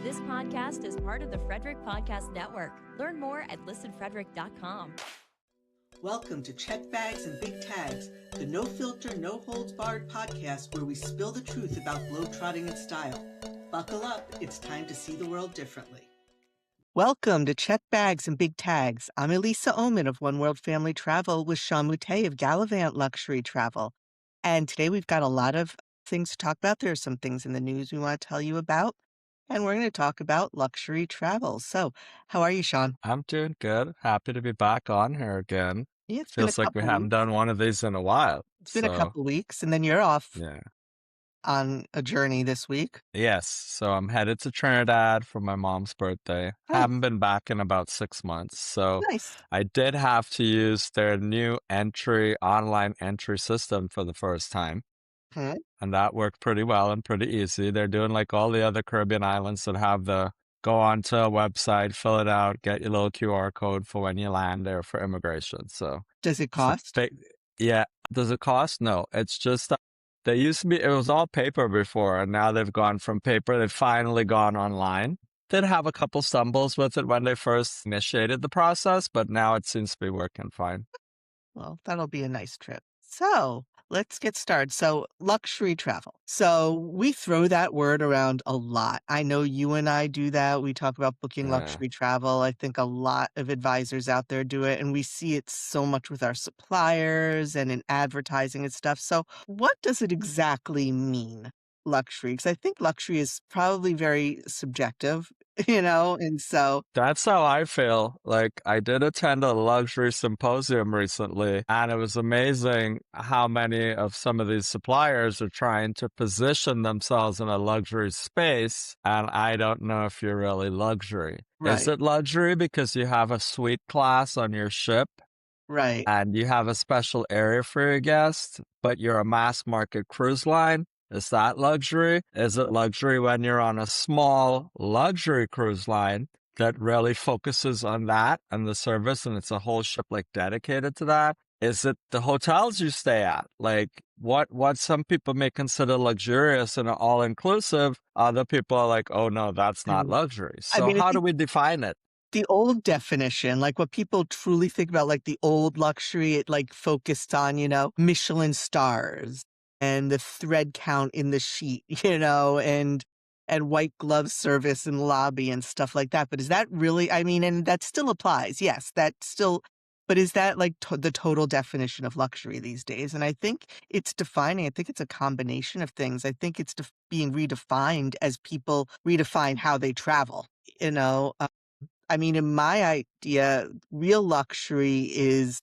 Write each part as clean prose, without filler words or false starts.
This podcast is part of the Frederick Podcast Network. Learn more at listenfrederick.com. Welcome to Check Bags and Big Tags, the no-filter, no-holds-barred podcast where we spill the truth about globetrotting in style. Buckle up, it's time to see the world differently. Welcome to Check Bags and Big Tags. I'm Ilisa Oman of One World Family Travel with Mouttet of Gallivant Luxury Travel. And today we've got a lot of things to talk about. There are some things in the news we want to tell you about. And we're going to talk about luxury travel. So, how are you, Sean? I'm doing good. Happy to be back on here again. Yeah, it's Feels been a like we couple haven't weeks. done one of these in a while. It's been a couple weeks, and then you're off Yeah. on a journey this week. Yes. So I'm headed to Trinidad for my mom's birthday. Nice. Haven't been back in about 6 months. So Nice. I did have to use their new online entry system for the first time. Hmm. And that worked pretty well and pretty easy. They're doing like all the other Caribbean islands that have the go onto a website, fill it out, get your little QR code for when you land there for immigration. So Does it cost? Yeah. Does it cost? No. It's just they used to be, it was all paper before, and now they've gone from paper. They've finally gone online. Did have a couple stumbles with it when they first initiated the process, but now it seems to be working fine. Well, that'll be a nice trip. So let's get started. So luxury travel. So we throw that word around a lot. I know you and I do that. We talk about booking Yeah. luxury travel. I think a lot of advisors out there do it, and we see it so much with our suppliers and in advertising and stuff. So what does it exactly mean, luxury? Because I think luxury is probably very subjective, and so That's how I feel. Like, I did attend a luxury symposium recently, and it was amazing how many of some of these suppliers are trying to position themselves in a luxury space. And I don't know if you're really luxury. Is right, it luxury because you have a suite class on your ship right. and you have a special area for your guests, but you're a mass market cruise line? Is that luxury? Is it luxury when you're on a small luxury cruise line that really focuses on that and the service, and it's a whole ship like dedicated to that? Is it the hotels you stay at? Like what some people may consider luxurious and all-inclusive, other people are like, oh no, that's not luxury. So I how do think we define it? the old definition, like what people truly think about, like the old luxury, it like focused on, Michelin stars and the thread count in the sheet, and white glove service and lobby and stuff like that. But is that really, and that still applies. Yes, that still, but is that like the total definition of luxury these days? And I think it's defining, I think it's a combination of things. I think it's being redefined as people redefine how they travel, in my idea, real luxury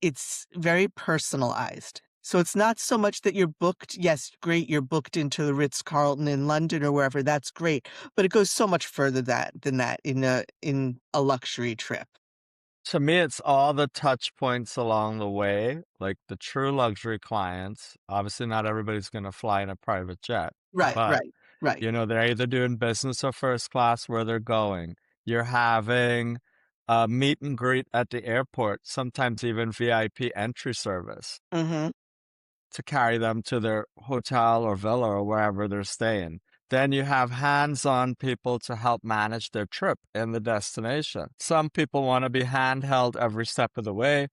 it's very personalized. So it's not so much that you're booked. Yes, great, you're booked into the Ritz-Carlton in London or wherever. That's great. But it goes so much further than that in a luxury trip. To me, it's all the touch points along the way, like the true luxury clients. Obviously, not everybody's going to fly in a private jet, Right, but right. they're either doing business or first class where they're going. You're having a meet and greet at the airport, sometimes even VIP entry service Mm-hmm. to carry them to their hotel or villa or wherever they're staying. Then you have hands-on people to help manage their trip in the destination. Some people want to be handheld every step of the way.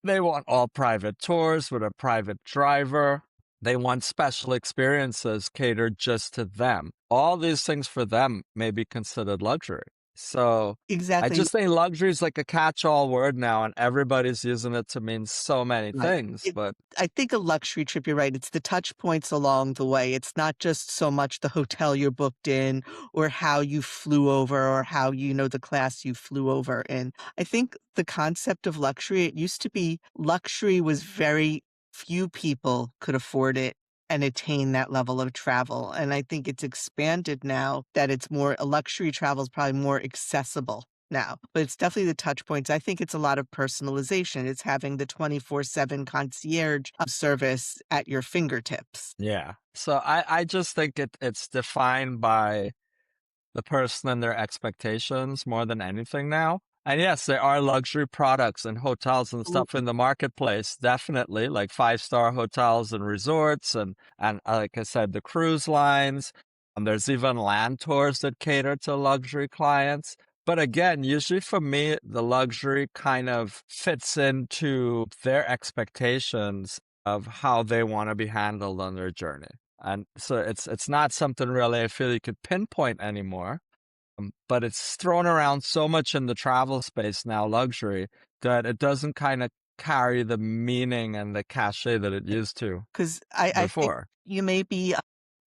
They want all private tours with a private driver. They want special experiences catered just to them. All these things for them may be considered luxury. So I Exactly. just think luxury is like a catch-all word now, and everybody's using it to mean so many Right. things. But I think a luxury trip, you're right. It's the touch points along the way. It's not just so much the hotel you're booked in or how you flew over or how the class you flew over in. I think the concept of luxury, it used to be luxury was very few people could afford it and attain that level of travel. And I think it's expanded now that it's more, luxury travel is probably more accessible now, but it's definitely the touch points. I think it's a lot of personalization. It's having the 24/7 concierge service at your fingertips. yeah, so I just think it's defined by the person and their expectations more than anything now. And yes, there are luxury products and hotels and stuff in the marketplace, definitely, like 5-star hotels and resorts and like I said, the cruise lines. There's even land tours that cater to luxury clients. But again, usually for me, the luxury kind of fits into their expectations of how they want to be handled on their journey. And so it's not something really I feel you could pinpoint anymore. But it's thrown around so much in the travel space now, luxury, that it doesn't kind of carry the meaning and the cachet that it used to 'Cause I think before. you may be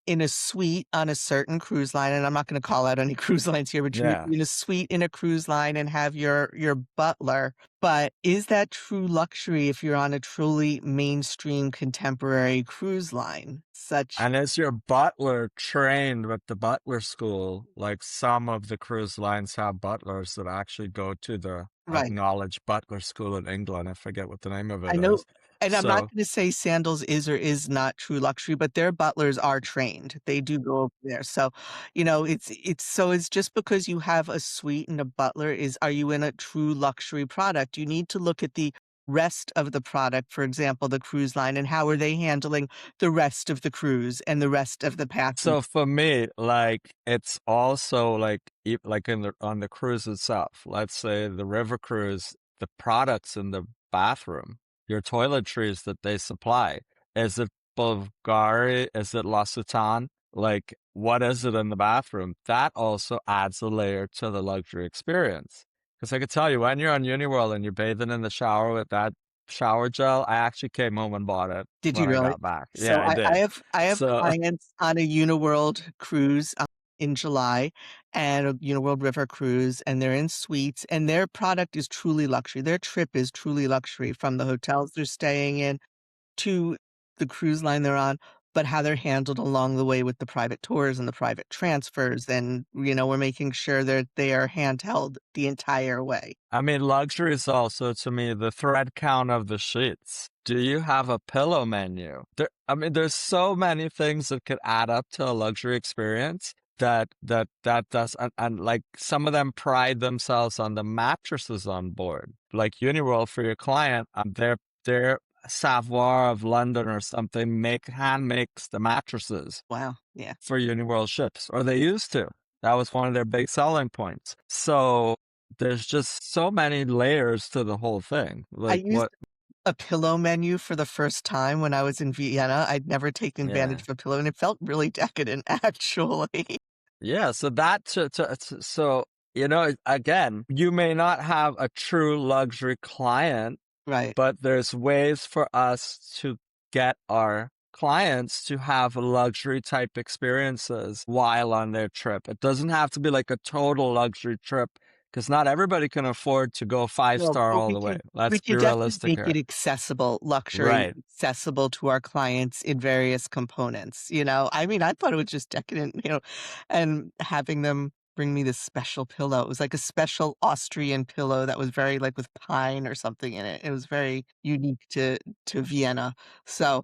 in a suite on a certain cruise line, and I'm not gonna call out any cruise lines here, but you may Yeah. be in a suite in a cruise line and have your butler, but is that true luxury if you're on a truly mainstream contemporary cruise line? Such And is your butler trained with the butler school? Like some of the cruise lines have butlers that actually go to the right. acknowledged butler school in England. I forget what the name of I it know is. and I'm not So, gonna say sandals is or is not true luxury, but their butlers are trained. They do go over there. So, it's just because you have a suite and a butler are you in a true luxury product? You need to look at the rest of the product, for example, the cruise line, and how are they handling the rest of the cruise and the rest of the passengers. so for me, like it's also like like in the on the cruise itself. Let's say the river cruise, the products in the bathroom, your toiletries that they supply. Is it Bulgari? Is it L'Occitane? Like what is it in the bathroom? That also adds a layer to the luxury experience. Because I could tell you when you're on Uniworld and you're bathing in the shower with that shower gel, I actually came home and bought it Did when you I really? got back. Yeah, So I I did. have So clients on a Uniworld cruise, in July and a Uniworld River cruise, and they're in suites, and their product is truly luxury. Their trip is truly luxury from the hotels they're staying in to the cruise line they're on, but how they're handled along the way with the private tours and the private transfers, and, we're making sure that they are handheld the entire way. I mean, luxury is also to me the thread count of the sheets. Do you have a pillow menu? I mean, there's so many things that could add up to a luxury experience that does, and like some of them pride themselves on the mattresses on board. Like Uniworld for your client, their Savoir of London or something hand makes the mattresses Wow, yeah. for Uniworld ships, or they used to. That was one of their big selling points. So there's just so many layers to the whole thing. I Like used what? a pillow menu for the first time when I was in Vienna. I'd never taken advantage Yeah, of a pillow, and it felt really decadent, actually. yeah. So that so again, you may not have a true luxury client, Right. but there's ways for us to get our clients to have luxury type experiences while on their trip. It doesn't have to be like a total luxury trip because not everybody can afford to go five No, star but all we the way. can Let's we be can definitely realistic make here. it accessible, luxury Right. accessible to our clients in various components, you know? I mean, I thought it was just decadent, and having them bring me this special pillow. It was like a special Austrian pillow that was very like with pine or something in it. It was very unique to Vienna. So,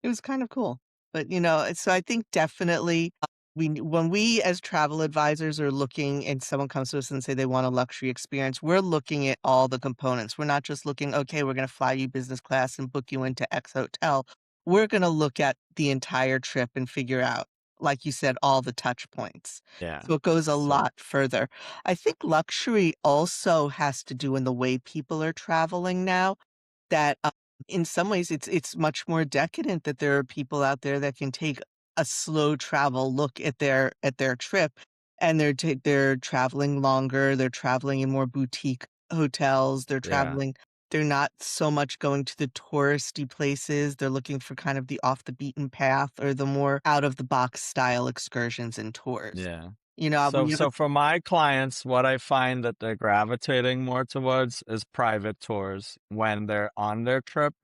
it was kind of cool. But, so I think definitely when we as travel advisors are looking and someone comes to us and say they want a luxury experience, we're looking at all the components. We're not just looking, okay, we're going to fly you business class and book you into X hotel. We're going to look at the entire trip and figure out, like you said, all the touch points. Yeah. So it goes a So lot further. I think luxury also has to do in the way people are traveling now that, in some ways it's much more decadent that there are people out there that can take a slow travel look at their trip, and they're traveling longer, they're traveling in more boutique hotels, yeah. they're not so much going to the touristy places, they're looking for kind of the off the beaten path or the more out of the box style excursions and tours. Yeah. When So you have a so for my clients, what I find that they're gravitating more towards is private tours when they're on their trip.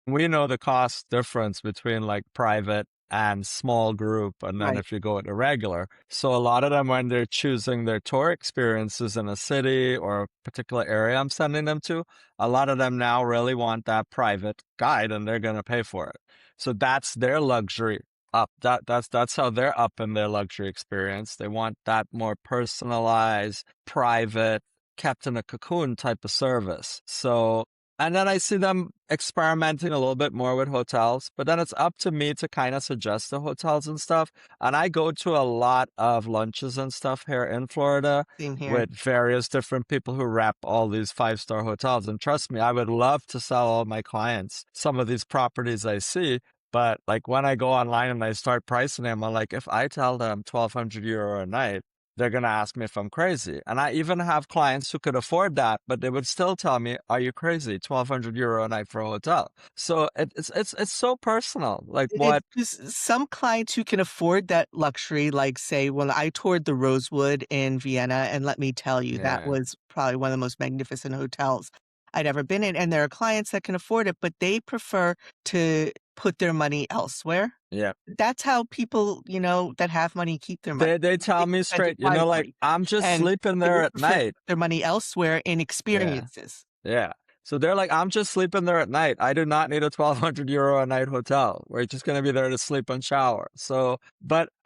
We know the cost difference between like private and small group, and then right, if you go to regular. So a lot of them, when they're choosing their tour experiences in a city or a particular area I'm sending them to, a lot of them now really want that private guide, and they're going to pay for it. So that's their luxury up. That's how they're up in their luxury experience. They want that more personalized, private, kept in a cocoon type of service. So And then I see them experimenting a little bit more with hotels, but then it's up to me to kind of suggest the hotels and stuff. And I go to a lot of lunches and stuff here in Florida Same here. with various different people who rep all these five-star hotels. And trust me, I would love to sell all my clients some of these properties I see. But like when I go online and I start pricing them, I'm like, if I tell them 1,200 euro a night, they're going to ask me if I'm crazy. And I even have clients who could afford that, but they would still tell me, are you crazy? 1,200 euro a night for a hotel. So it's so personal. Like It's what? just some clients who can afford that luxury, like say when I toured the Rosewood in Vienna, and let me tell you, that Yeah. was probably one of the most magnificent hotels I'd ever been in. And there are clients that can afford it, but they prefer to put their money elsewhere. Yeah. That's how people, that have money keep their money. They tell They me spend it straight, like, wisely. I'm just And sleeping they there would at prefer to night. put their money elsewhere in Yeah. experiences. Yeah. So they're like, I'm just sleeping there at night. I do not need a 1,200 euro a night hotel. We're just going to be there to sleep and shower. So,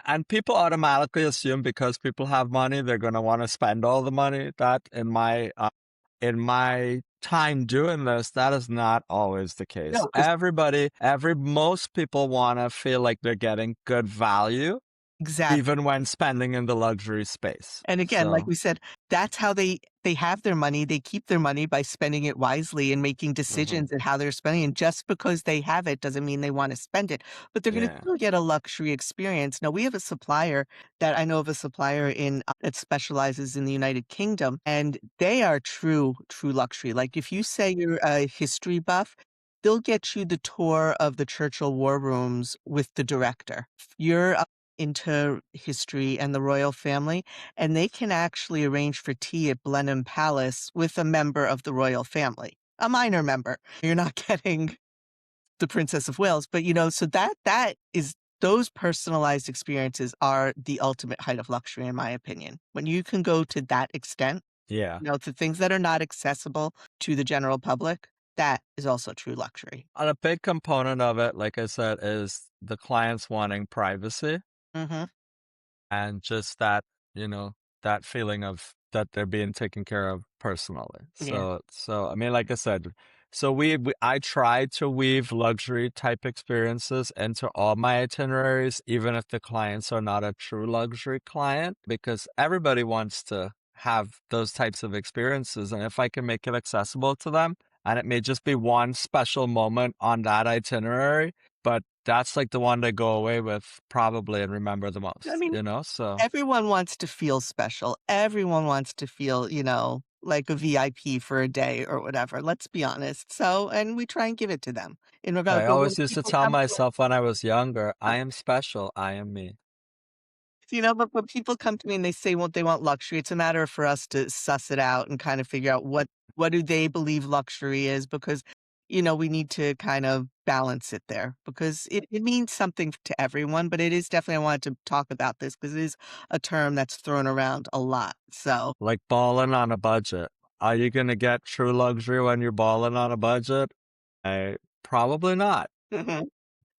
and people automatically assume because people have money, they're going to want to spend all the money. That in my time doing this, that is not always the case. No, 'cause Most people want to feel like they're getting good value, exactly. even when spending in the luxury space. And again, like So, we said, that's how they have their money. They keep their money by spending it wisely and making mhm, decisions at how they're spending it. Just because they have it doesn't mean they want to spend it, but they're going to yeah, still get a luxury experience. Now, we have a supplier that I know of a supplier in that specializes in the United Kingdom, and they are true luxury. Like if you say you're a history buff, they'll get you the tour of the Churchill War Rooms with the director. You're into history and the royal family, and they can actually arrange for tea at Blenheim Palace with a member of the royal family, a minor member. You're not getting the Princess of Wales, but so that is those personalized experiences are the ultimate height of luxury, in my opinion. When you can go to that extent, yeah. to things that are not accessible to the general public, that is also true luxury. And a big component of it, like I said, is the clients wanting privacy Hmm. and just that, you know, that feeling of that they're being taken care of personally. Yeah. So I mean, like I said, so I try to weave luxury type experiences into all my itineraries, even if the clients are not a true luxury client, because everybody wants to have those types of experiences. And if I can make it accessible to them, and it may just be one special moment on that itinerary, but that's like the one they go away with probably and remember the I most, mean, you know? So everyone wants to feel special. Everyone wants to feel, like a VIP for a day or whatever. Let's be honest. So, and we try and give it to them in regard. I But when always used to people tell come to us, myself when I was younger, I am special, I am me. but when people come to me and they say what they want luxury, it's a matter for us to suss it out and kind of figure out what do they believe luxury is, because we need to kind of balance it there, because it means something to everyone, but it is definitely, I wanted to talk about this because it is a term that's thrown around a lot. So, Like balling on a budget. Are you gonna get true luxury when you're balling on a budget? I probably not, mhm.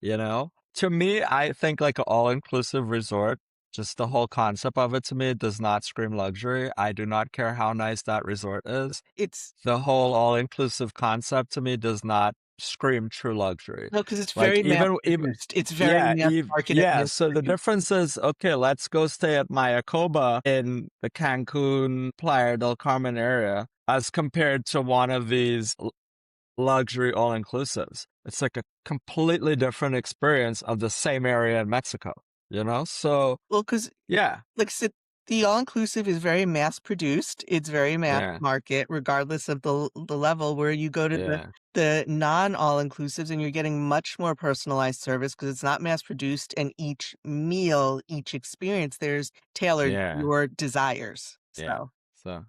you know? To me, I think like an all-inclusive resort, just the whole concept of it to me does not scream luxury. I do not care how nice that resort is. It's The whole all-inclusive concept to me does not scream true luxury. no, because it's Like very mass even produced. It's very mass marketed, yeah. mass So the produced. difference is okay. Let's go stay at Mayacoba in the Cancun Playa del Carmen area, as compared to one of these luxury all-inclusives. It's like a completely different experience of the same area in Mexico. You know? So Well, because yeah, like I said, the all-inclusive is very mass produced. It's very mass yeah, market, regardless of the level. Where you go to yeah, the non-all-inclusives, and you're getting much more personalized service because it's not mass produced, and each meal, each experience, there's tailored to yeah, your desires. yeah. So, So.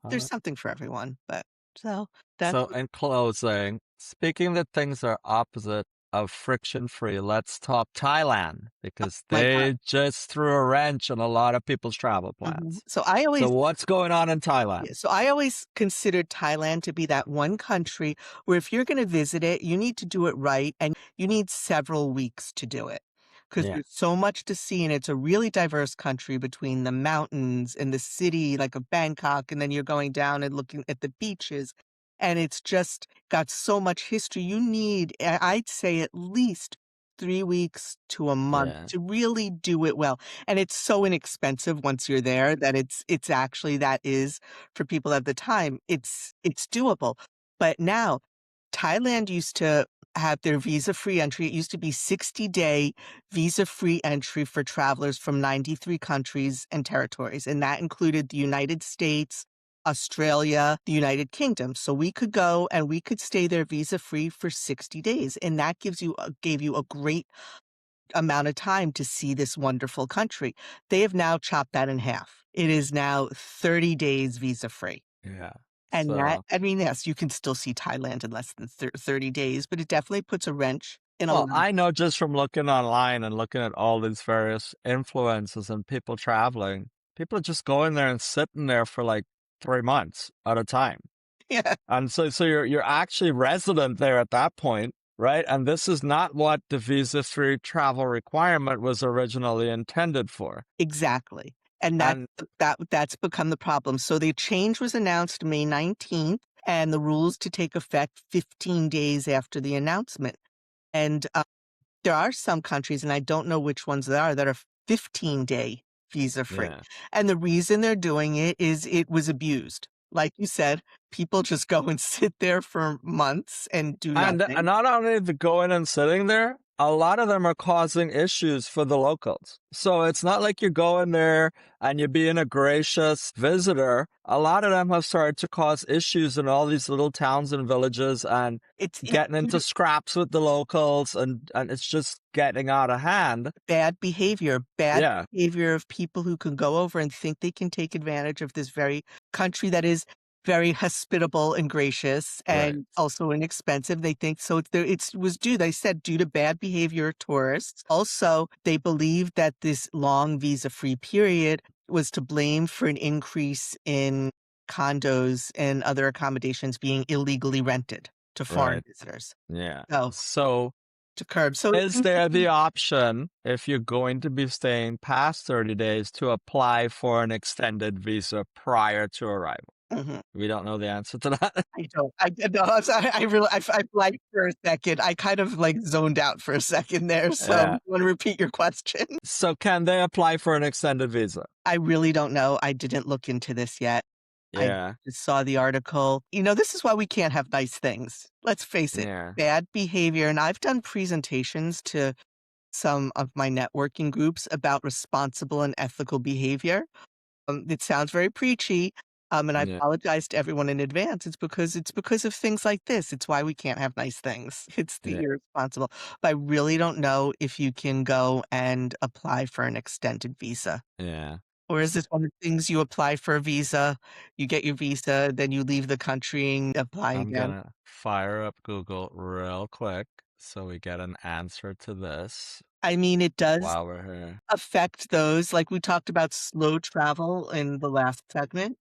there's uh, something for everyone. But so that's So, in closing, speaking that things are opposite of friction free, let's talk Thailand because my God. they just threw a wrench on a lot of people's travel Mhm. plans. So I So, always what's going on in Thailand? Yeah, so I always considered Thailand to be that one country where if you're going to visit it, you need to do it right and you need several weeks to do it because Yeah, there's so much to see, and it's a really diverse country between the mountains and the city like of Bangkok, and then you're going down and looking at the beaches. And it's just got so much history. You need, I'd say, at least 3 weeks to a month Yeah. to really do it well. And it's so inexpensive once you're there that it's actually that is for people at the time, it's doable. But now Thailand used to have their visa-free entry. It used to be 60-day visa-free entry for travelers from 93 countries and territories, and that included the United States, Australia, the United Kingdom. So we could go and we could stay there visa-free for 60 days, and that gave you a great amount of time to see this wonderful country. They have now chopped that in half. It is now 30 days visa-free. Yeah. And that, So, I mean, yes, you can still see Thailand in less than 30 days, but it definitely puts a wrench in a well, lot of. I know just from looking online and looking at all these various influences and people traveling, people are just going there and sitting there for like 3 months at a time. Yeah, And so you're actually resident there at that point, right? And this is not what the visa-free travel requirement was originally intended for. exactly. And And that's become the problem. So the change was announced May 19th, and the rules to take effect 15 days after the announcement. And there are some countries, and I don't know which ones they are, that are 15-day visa-free. yeah. And the reason they're doing it is it was abused. Like you said, people just go and sit there for months and do And nothing. not only the going and sitting there, a lot of them are causing issues for the locals. So it's not like you're going there and you're being a gracious visitor. A lot of them have started to cause issues in all these little towns and villages and It's getting due to into scraps with the locals, and it's just getting out of hand. bad Yeah, behavior of people who can go over and think they can take advantage of this very country that is very hospitable and gracious right, and also inexpensive. They think so. It was due, they said, due to bad behavior of tourists. Also, they believe that this long visa-free period was to blame for an increase in condos and other accommodations being illegally rented to foreign right. visitors. Yeah. So So to curb. So it is seems to there the be. option, if you're going to be staying past 30 days, to apply for an extended visa prior to arrival? Mhm. We don't know the answer to that. I don't. I no, I'm sorry. I really. I blanked for a second. I kind of like zoned out for a second there. So, Yeah. you want to repeat your question? So can they apply for an extended visa? I really don't know. I didn't look into this yet. I Yeah. just saw the article. This is why we can't have nice things. Let's face it. Yeah. Bad behavior. And I've done presentations to some of my networking groups about responsible and ethical behavior. It sounds very preachy, and I Yeah. apologize to everyone in advance. It's because of things like this. It's why we can't have nice things. It's the Yeah. irresponsible. But I really don't know if you can go and apply for an extended visa. Yeah. Or is this one of the things you apply for a visa, you get your visa, then you leave the country and apply I'm again? gonna fire up Google real quick so we get an answer to this I mean, it does while we're here. affect those, like we talked about slow travel in the last segment,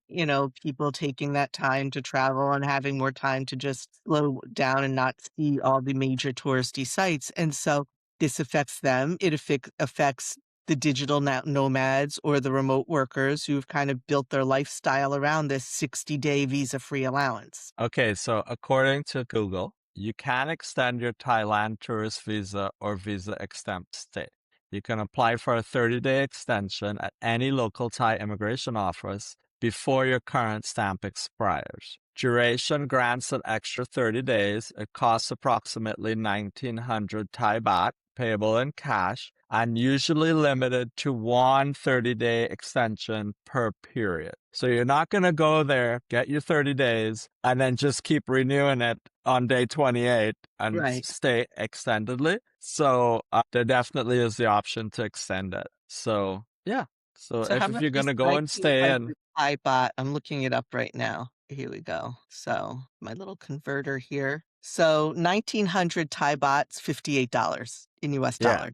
people taking that time to travel and having more time to just slow down and not see all the major touristy sites. And so this affects them. It affects the digital nomads or the remote workers who've kind of built their lifestyle around this 60-day visa-free allowance. Okay, so according to Google, you can extend your Thailand tourist visa or visa exempt stay. You can apply for a 30-day extension at any local Thai immigration office before your current stamp expires. Duration grants an extra 30 days. It costs approximately 1,900 Thai baht, payable in cash, and usually limited to one 30-day extension per period. So you're not going to go there, get your 30 days, and then just keep renewing it on day 28 and Right. stay extendedly. So there definitely is the option to extend it. So yeah. So So how if much you're going is to go and stay 1,900 in, I bought? I'm looking it up right now. Here we go. So my little converter here. So 1,900 Thai bahts, $58 in US yeah. dollar.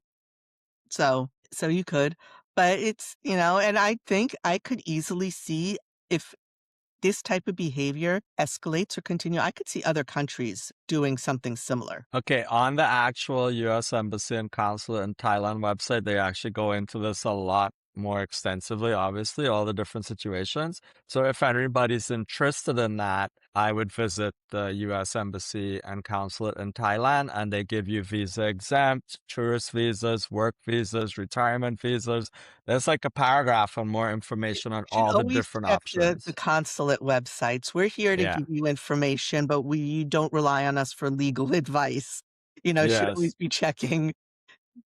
So you could, but and I think I could easily see if this type of behavior escalates or continue, I could see other countries doing something similar. Okay, on the actual U.S. Embassy and Consulate in Thailand website, they actually go into this a lot more extensively, obviously, all the different situations. So if anybody's interested in that, I would visit the U.S. Embassy and Consulate in Thailand, and they give you visa exempt, tourist visas, work visas, retirement visas. There's like a paragraph on more information on Should all the always different check the options. consulate websites. We're here to Yeah. give you information, but we don't rely on us for legal advice. Should Yes. always be checking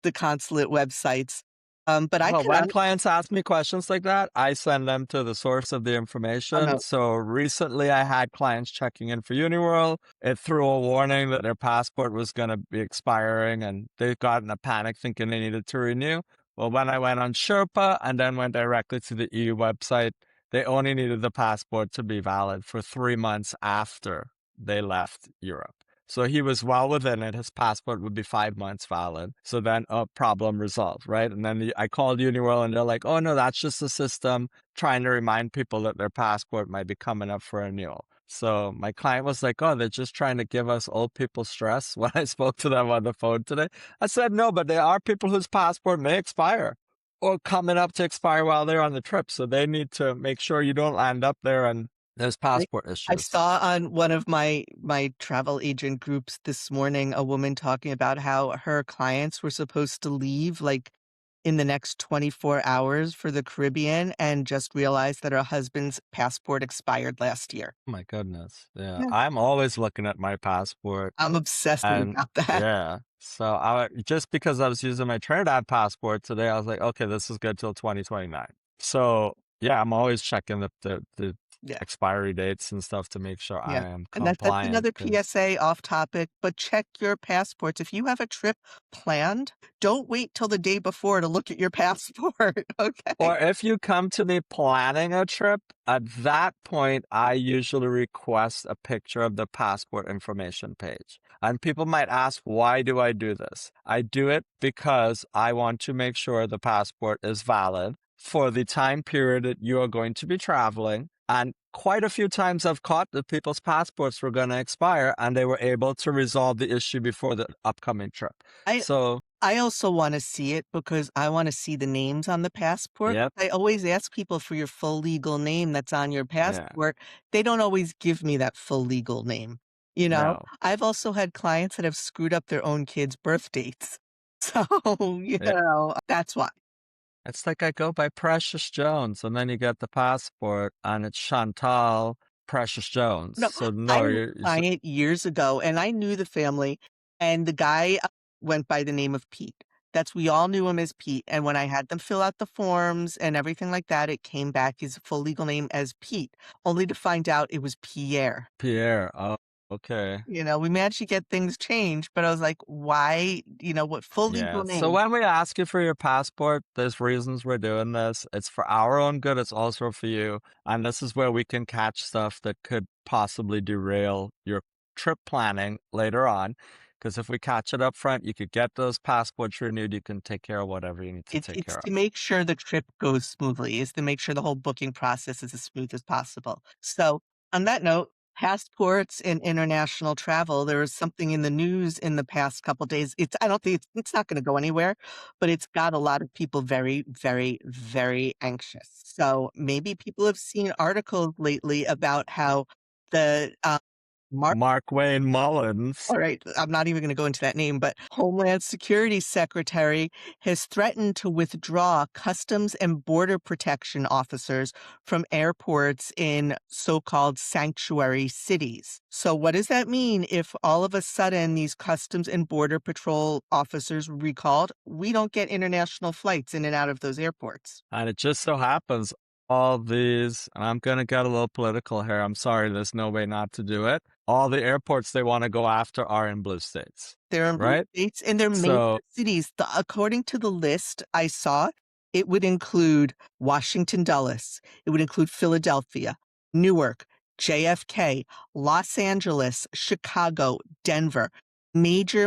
the consulate websites. But I Well, can when clients ask me questions like that, I send them to the source of the information. know. So recently I had clients checking in for Uniworld. It threw a warning that their passport was going to be expiring and they got in a panic thinking they needed to renew. Well, when I went on Sherpa and then went directly to the EU website, they only needed the passport to be valid for 3 months after they left Europe. So he was well within it. His passport would be 5 months valid. So then a problem resolved, right? And then I called Uniworld and they're like, oh no, that's just the system trying to remind people that their passport might be coming up for renewal. So my client was like, oh, they're just trying to give us old people stress when I spoke to them on the phone today. I said, no, but there are people whose passport may expire or coming up to expire while they're on the trip. So they need to make sure you don't land up there and there's passport I issues. saw on one of my travel agent groups this morning a woman talking about how her clients were supposed to leave like in the next 24 hours for the Caribbean and just realized that her husband's passport expired last year. My goodness. Yeah. Yeah. I'm always looking at my passport. I'm obsessive And about that. yeah. So just because I was using my Trinidad passport today, I was like, okay, this is good till 2029. So yeah, I'm always checking the Yeah. expiry dates and stuff to make sure I Yeah. am And that's compliant. another PSA off topic, but check your passports. If you have a trip planned, don't wait till the day before to look at your passport. Okay. Or if you come to me planning a trip, at that point, I usually request a picture of the passport information page. And people might ask, why do I do this? I do it because I want to make sure the passport is valid for the time period that you are going to be traveling. And quite a few times I've caught that people's passports were going to expire and they were able to resolve the issue before the upcoming trip. I So, I also wanna see it because I wanna see the names on the passport. yep, I always ask people for your full legal name that's on your yeah, passport. They don't always give me that full legal name, you know? no. I've also had clients that have screwed up their own kids' birth dates. So, Yeah. that's why. It's like I go by Precious Jones, and then you get the passport, and it's Chantal Precious Jones. No, So I no, had a you're client years ago, and I knew the family, and the guy went by the name of Pete. We all knew him as Pete. And when I had them fill out the forms and everything like that, it came back his full legal name as Pete, only to find out it was Pierre. Pierre. Oh, okay. We managed to get things changed, but I was like, why, what full Yeah. legal So name? when we ask you for your passport, there's reasons we're doing this. It's for our own good. It's also for you. And this is where we can catch stuff that could possibly derail your trip planning later on. Because if we catch it up front, you could get those passports renewed. You can take care of whatever you need to take It's care to of. make sure the trip goes smoothly, is to make sure the whole booking process is as smooth as possible. So, on that note, passports and international travel, there was something in the news in the past couple days. I don't think it's not going to go anywhere, but it's got a lot of people very, very, very anxious. So maybe people have seen articles lately about how the Mark Wayne Mullins. all right, I'm not even going to go into that name, but Homeland Security Secretary has threatened to withdraw Customs and Border Protection officers from airports in so-called sanctuary cities. So what does that mean if all of a sudden these Customs and Border Patrol officers recalled? We don't get international flights in and out of those airports. And it just so happens all these, and I'm going to get a little political here. I'm sorry, there's no way not to do it. All the airports they want to go after are in blue states, They're in blue right? states and they're major So, cities. According to the list I saw, it would include Washington Dulles. It would include Philadelphia, Newark, JFK, Los Angeles, Chicago, Denver. Major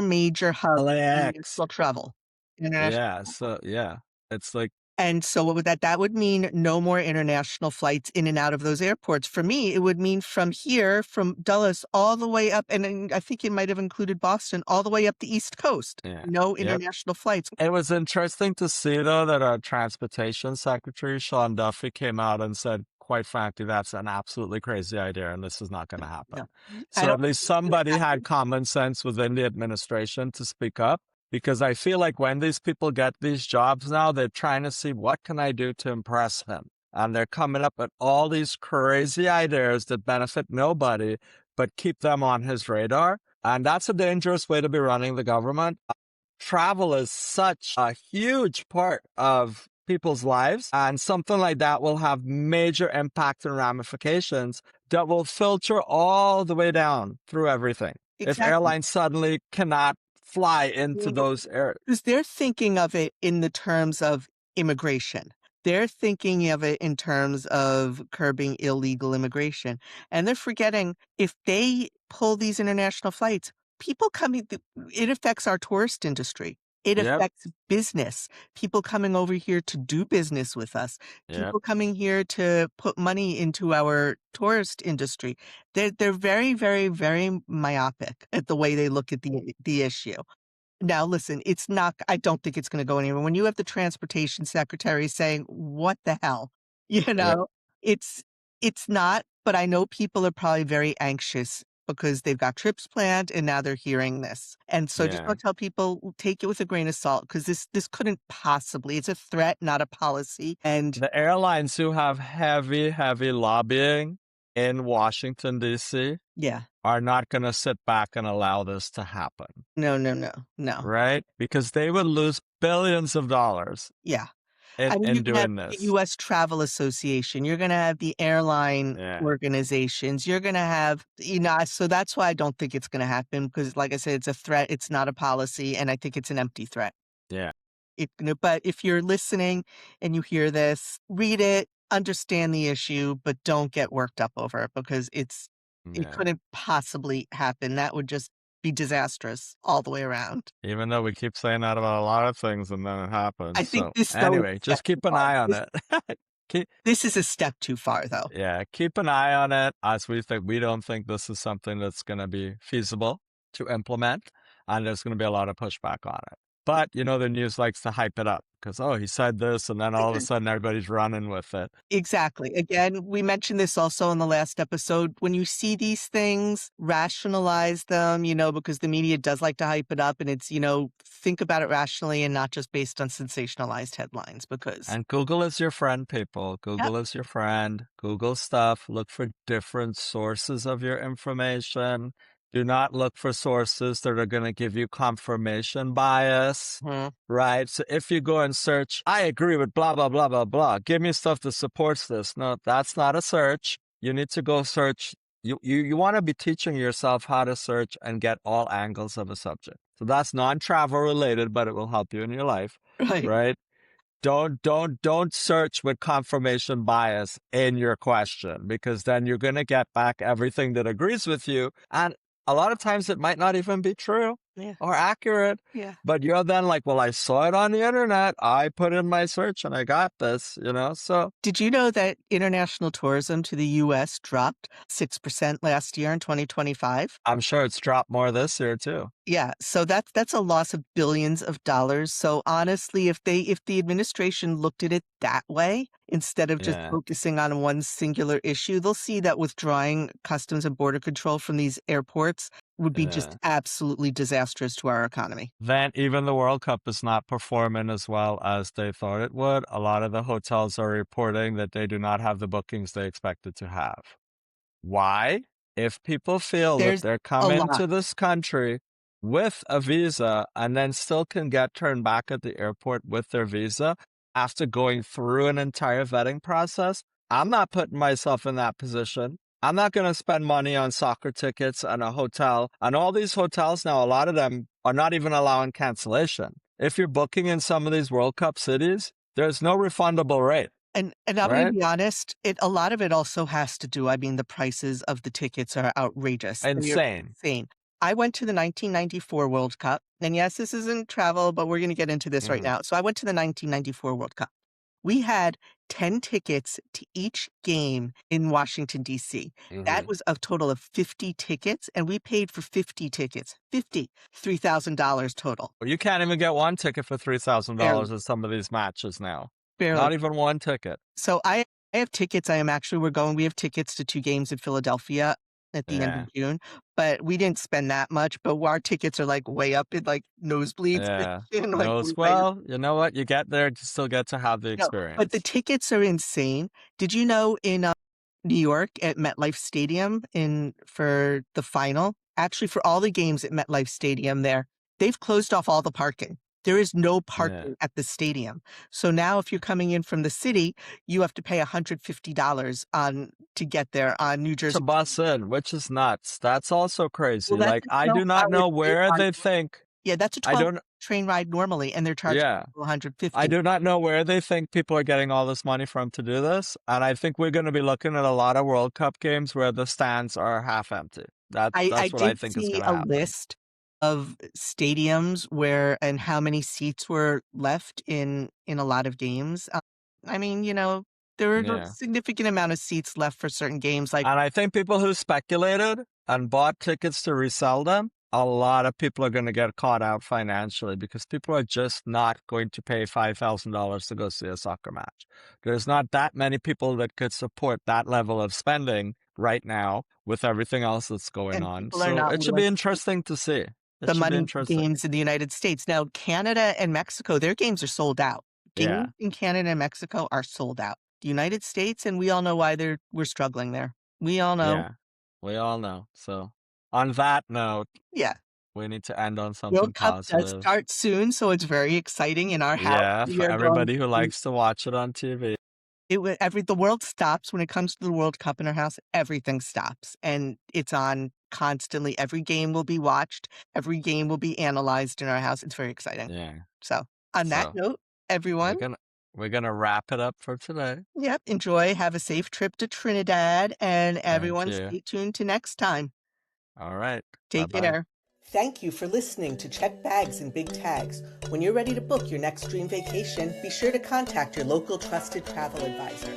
hubs for LAX. municipal travel. International. Yeah. So, yeah, it's like And so what would that would mean no more international flights in and out of those airports. For me, it would mean from here, from Dulles all the way up, and then I think it might have included Boston, all the way up the East Coast. Yeah. No Yep. international flights. It was interesting to see, though, that our Transportation Secretary, Sean Duffy, came out and said, quite frankly, that's an absolutely crazy idea, and this is not going to happen. No, I So don't at least think it's gonna somebody had happen. common sense within the administration to speak up, because I feel like when these people get these jobs now, they're trying to see, what can I do to impress him? And they're coming up with all these crazy ideas that benefit nobody, but keep them on his radar. And that's a dangerous way to be running the government. Travel is such a huge part of people's lives, and something like that will have major impact and ramifications that will filter all the way down through everything. If Exactly. airlines suddenly cannot fly into those areas. Because they're thinking of it in the terms of immigration. They're thinking of it in terms of curbing illegal immigration. And they're forgetting if they pull these international flights, people coming, it affects our tourist industry. It Yep, affects business, people coming over here to do business with us, yep. people coming here to put money into our tourist industry. They're very, very, very myopic at the way they look at the issue. Now, listen, it's not, I don't think it's going to go anywhere. When you have the transportation secretary saying, what the hell? You Yeah, know, it's, it's not, but I know people are probably very anxious because they've got trips planned and now they're hearing this. And so I just yeah. want to tell people, take it with a grain of salt because this couldn't possibly, it's a threat, not a policy. And The airlines who have heavy, heavy lobbying in Washington, D.C., yeah, are not going to sit back and allow this to happen, no, no, no, no. right? Because they would lose billions of dollars Yeah. in, I mean, in you're gonna have doing the this. US Travel Association, you're gonna have the airline Yeah, organizations, you're gonna have, so that's why I don't think it's gonna happen because, like I said, it's a threat, it's not a policy, and I think it's an empty threat. yeah, But if you're listening and you hear this, read it, understand the issue, but don't get worked up over it because it yeah. couldn't possibly happen. That would just be disastrous all the way around. Even though we keep saying that about a lot of things and then it I happens. think So this, though, is anyway, a step just too keep an far. eye on This it. keep, this is a step too far, though. yeah, keep an eye on it, as we don't think this is something that's going to be feasible to implement, and there's going to be a lot of pushback on it. But, the news likes to hype it up because, oh, he said this, and then all of a sudden everybody's running with it. Exactly. Again, we mentioned this also in the last episode. When you see these things, rationalize them, because the media does like to hype it up and it's, think about it rationally and not just based on sensationalized headlines because, And Google is your friend, people. yep. Google is your friend. Google stuff. Look for different sources of your information. Do not look for sources that are going to give you confirmation bias, Mhm. right? So if you go and search, I agree with blah, blah, blah, blah, blah. Give me stuff that supports this. No, that's not a search. You need to go search. You want to be teaching yourself how to search and get all angles of a subject. So that's non-travel related, but it will help you in your life, Right. right? Don't search with confirmation bias in your question, because then you're going to get back everything that agrees with you. And a lot of times it might not even be true Yeah. or accurate, Yeah. but you're then like, well, I saw it on the internet. I put in my search and I got this, so Did you know that international tourism to the US dropped 6% last year in 2025? I'm sure it's dropped more this year too. Yeah, so that's a loss of billions of dollars. So honestly, if the administration looked at it that way, instead of just Yeah. focusing on one singular issue, they'll see that withdrawing Customs and Border Control from these airports would be just Yeah. absolutely disastrous to our economy. Then even the World Cup is not performing as well as they thought it would. A lot of the hotels are reporting that they do not have the bookings they expected to have. Why? If people feel that There's they're a coming lot. to this country with a visa and then still can get turned back at the airport with their visa after going through an entire vetting process, I'm not putting myself in that position. I'm not going to spend money on soccer tickets and a hotel. And all these hotels now, a lot of them are not even allowing cancellation. If you're booking in some of these World Cup cities, there's no refundable rate, And I'm gonna right? be honest, a lot of it also has to do, I mean, the prices of the tickets are outrageous. They're Insane. insane. I went to the 1994 World Cup, and yes, this isn't travel, but we're gonna get into this right Hmm. now. So I went to the 1994 World Cup. We had 10 tickets to each game in Washington, D.C. That was a total of 50 tickets, and we paid for 50 tickets. $3,000 total. You can't even get one ticket for $3,000 Barely. at some of these matches now. Barely. Not even one ticket. So I have tickets. We have tickets to 2 games in Philadelphia at the end Yeah. of June, but we didn't spend that much, but our tickets are like way up in like nosebleeds. Yeah. Like, No, well, you know what? You get there, you still get to have the no, but the experience. tickets are insane. Did you know in New York at MetLife Stadium for the final, actually for all the games at MetLife Stadium there, they've closed off all the parking. There is no parking at the stadium. So now if you're coming in from the city, you have to pay $150 to get there on New Jersey. To bus in, which is nuts. That's also crazy. Well, that's Like, a I do not 12-hour know train where ride. they think. Yeah, that's a I 12 don't. train ride normally, and they're charging Yeah. people $150. I do not know where they think people are getting all this money from to do this. And I think we're going to be looking at a lot of World Cup games where the stands are half empty. I That's what I did think is see going to a happen. list of stadiums and how many seats were left in a lot of games. I mean, there are a Yeah. significant amount of seats left for certain games. Like, And I think people who speculated and bought tickets to resell them, a lot of people are going to get caught out financially because people are just not going to pay $5,000 to go see a soccer match. There's not that many people that could support that level of spending right now with everything else that's going and on. people are So not it should willing be to pay interesting to see. It the should be money for interesting. games in the United States. Now, Canada and Mexico, their games are sold out. Yeah. Games in Canada and Mexico are sold out. The United States, and we all know why we're struggling there. We all know. Yeah. We all know. So on that note, Yeah. we need to end on something World Cup does positive. start soon, so it's very exciting in our house. Yeah, We for are going everybody who to likes to watch it on TV. the world stops when it comes to the World Cup in our house. Everything stops, and it's on constantly. Every game will be watched. Every game will be analyzed in our house. It's very exciting. Yeah. So, on that So note, everyone, we're gonna wrap it up for today. yep, enjoy. Have a safe trip to Trinidad, and Thank everyone, you. stay tuned to next time. All right. Take Bye-bye. care. Thank you for listening to Check Bags and Big Tags. When you're ready to book your next dream vacation, be sure to contact your local trusted travel advisor.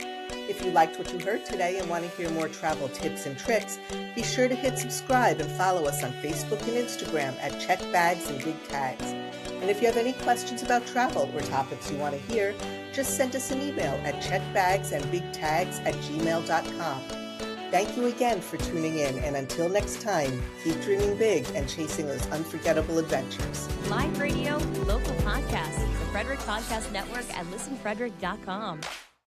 If you liked what you heard today and want to hear more travel tips and tricks, be sure to hit subscribe and follow us on Facebook and Instagram at Check Bags and Big Tags. And if you have any questions about travel or topics you want to hear, just send us an email at checkbagsandbigtags@gmail.com. Thank you again for tuning in, and until next time, keep dreaming big and chasing those unforgettable adventures. Live radio, local podcasts, the Frederick Podcast Network at listenfrederick.com.